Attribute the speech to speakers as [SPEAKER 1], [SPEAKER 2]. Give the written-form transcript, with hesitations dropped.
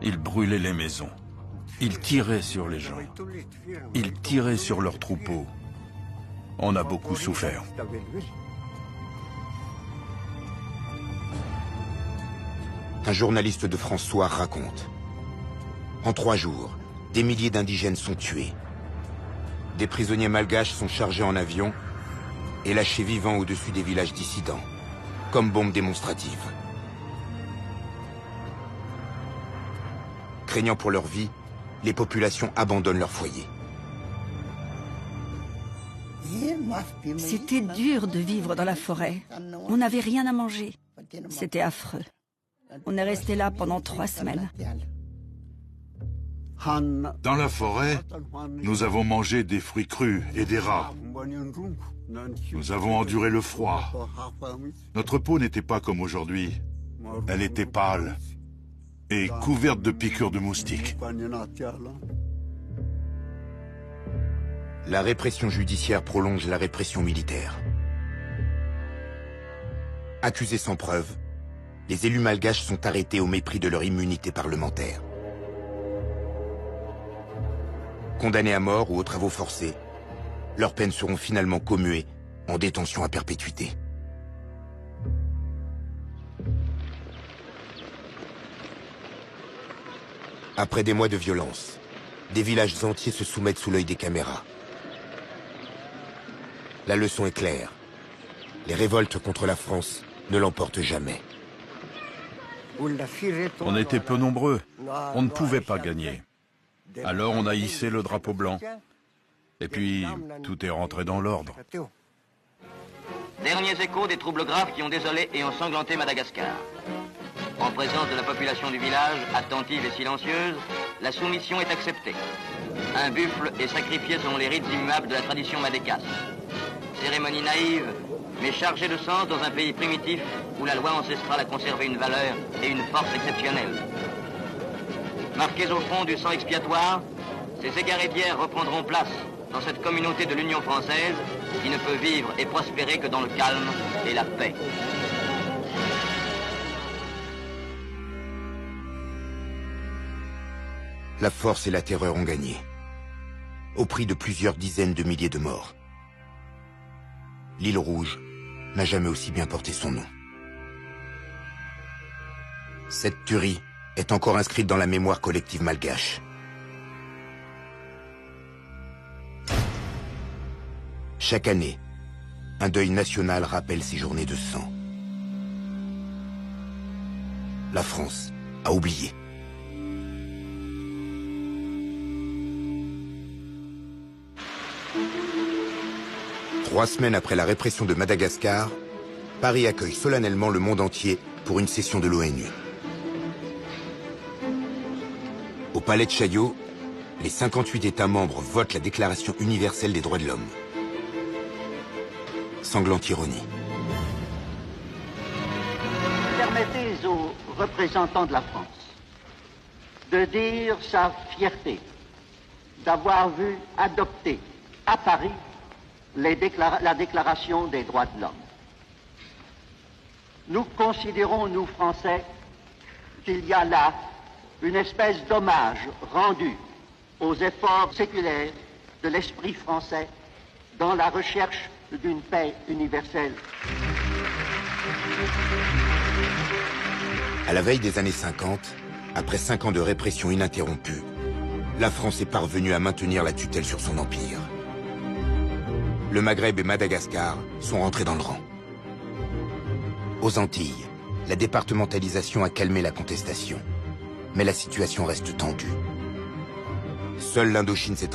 [SPEAKER 1] Ils brûlaient les maisons. Ils tiraient sur les gens. Ils tiraient sur leurs troupeaux. On a beaucoup souffert.
[SPEAKER 2] Un journaliste de France Soir raconte. En 3 jours, des milliers d'indigènes sont tués. Des prisonniers malgaches sont chargés en avion et lâchés vivants au-dessus des villages dissidents, comme bombes démonstratives. Craignant pour leur vie, les populations abandonnent leurs foyers.
[SPEAKER 3] C'était dur de vivre dans la forêt. On n'avait rien à manger. C'était affreux. On est resté là pendant 3 semaines.
[SPEAKER 4] Dans la forêt, nous avons mangé des fruits crus et des rats. Nous avons enduré le froid. Notre peau n'était pas comme aujourd'hui. Elle était pâle et couverte de piqûres de moustiques.
[SPEAKER 2] La répression judiciaire prolonge la répression militaire. Accusés sans preuve, les élus malgaches sont arrêtés au mépris de leur immunité parlementaire. Condamnés à mort ou aux travaux forcés, leurs peines seront finalement commuées en détention à perpétuité. Après des mois de violence, des villages entiers se soumettent sous l'œil des caméras. La leçon est claire. Les révoltes contre la France ne l'emportent jamais.
[SPEAKER 1] On était peu nombreux. On ne pouvait pas gagner. Alors on a hissé le drapeau blanc. Et puis, tout est rentré dans l'ordre.
[SPEAKER 5] Derniers échos des troubles graves qui ont désolé et ensanglanté Madagascar. En présence de la population du village, attentive et silencieuse, la soumission est acceptée. Un buffle est sacrifié selon les rites immuables de la tradition madécasse. Cérémonie naïve, mais chargée de sens dans un pays primitif où la loi ancestrale a conservé une valeur et une force exceptionnelles. Marqués au fond du sang expiatoire, ces égarés d'hier reprendront place dans cette communauté de l'Union française qui ne peut vivre et prospérer que dans le calme et la paix.
[SPEAKER 2] La force et la terreur ont gagné, au prix de plusieurs dizaines de milliers de morts. L'île Rouge n'a jamais aussi bien porté son nom. Cette tuerie est encore inscrite dans la mémoire collective malgache. Chaque année, un deuil national rappelle ces journées de sang. La France a oublié. Trois semaines après la répression de Madagascar, Paris accueille solennellement le monde entier pour une session de l'ONU. Au palais de Chaillot, les 58 États membres votent la Déclaration universelle des droits de l'homme. Sanglante ironie.
[SPEAKER 6] Permettez aux représentants de la France de dire sa fierté d'avoir vu adopter à Paris la Déclaration des droits de l'homme. Nous considérons, nous Français, qu'il y a là une espèce d'hommage rendu aux efforts séculaires de l'esprit français dans la recherche d'une paix universelle.
[SPEAKER 2] À la veille des années 50, après 5 ans de répression ininterrompue, la France est parvenue à maintenir la tutelle sur son empire. Le Maghreb et Madagascar sont rentrés dans le rang. Aux Antilles, la départementalisation a calmé la contestation, mais la situation reste tendue. Seule l'Indochine s'est